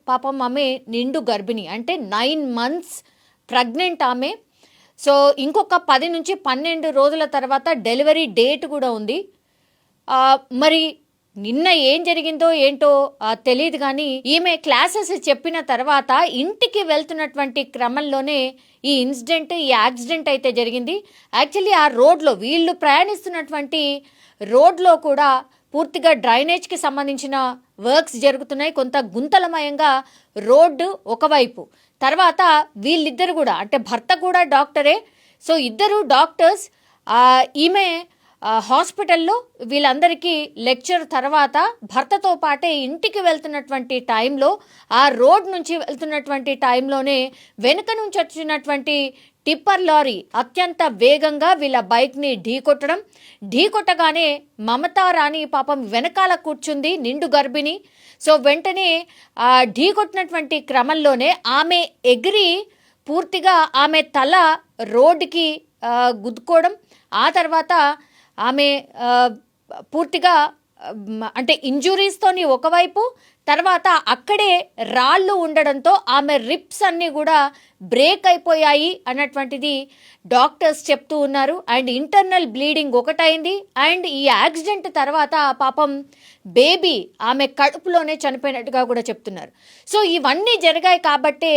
పాపం ఆమె నిండు గర్భిణి, అంటే 9 months ప్రెగ్నెంట్ ఆమె. సో ఇంకొక 10 నుంచి 12 రోజుల తర్వాత డెలివరీ డేట్ కూడా ఉంది. మరి నిన్న ఏం జరిగిందో ఏంటో తెలియదు, కానీ ఈమె క్లాసెస్ చెప్పిన తర్వాత ఇంటికి వెళ్తున్నటువంటి క్రమంలోనే ఈ యాక్సిడెంట్ అయితే జరిగింది. యాక్చువల్లీ ఆ రోడ్లో, వీళ్ళు ప్రయాణిస్తున్నటువంటి రోడ్లో కూడా పూర్తిగా డ్రైనేజ్కి సంబంధించిన వర్క్స్ జరుగుతున్నాయి. కొంత గుంతలమయంగా రోడ్డు ఒకవైపు, తర్వాత వీళ్ళిద్దరు కూడా, అంటే భర్త కూడా డాక్టరే, సో ఇద్దరు డాక్టర్స్. ఈమె హాస్పిటల్లో వీళ్ళందరికీ లెక్చర్ తర్వాత భర్తతో పాటే ఇంటికి వెళ్తున్నటువంటి టైంలో, ఆ రోడ్ నుంచి వెళ్తున్నటువంటి టైంలోనే వెనుక నుంచి వచ్చినటువంటి టిప్పర్ లారీ అత్యంత వేగంగా వీళ్ళ బైక్ని ఢీకొట్టగానే మమతా రాణి పాపం వెనకాల కూర్చుంది, నిండు గర్భిణి. సో వెంటనే ఢీకొట్టినటువంటి క్రమంలోనే ఆమె ఎగిరి పూర్తిగా ఆమె తల రోడ్డుకి గుద్దుకోవడం, ఆ తర్వాత ఆమె పూర్తిగా అంటే ఇంజురీస్తోని ఒకవైపు, తర్వాత అక్కడే రాళ్ళు ఉండడంతో ఆమె రిప్స్ అన్నీ కూడా బ్రేక్ అయిపోయాయి అన్నటువంటిది డాక్టర్స్ చెప్తూ ఉన్నారు. అండ్ ఇంటర్నల్ బ్లీడింగ్ ఒకటైంది. అండ్ ఈ యాక్సిడెంట్ తర్వాత పాపం బేబీ ఆమె కడుపులోనే చనిపోయినట్టుగా కూడా చెప్తున్నారు. సో ఇవన్నీ జరిగాయి కాబట్టే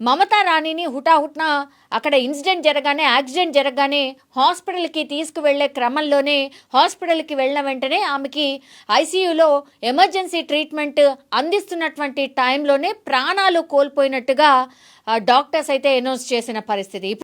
మమతా రాణిని హుటాహుట్న అక్కడ యాక్సిడెంట్ జరగగానే హాస్పిటల్కి తీసుకువెళ్లే క్రమంలోనే, హాస్పిటల్కి వెళ్ళిన వెంటనే ఆమెకి ఐసీయూలో ఎమర్జెన్సీ ట్రీట్మెంట్ అందిస్తున్నటువంటి టైంలోనే ప్రాణాలు కోల్పోయినట్టుగా డాక్టర్స్ అయితే అనౌన్స్ చేసిన పరిస్థితి.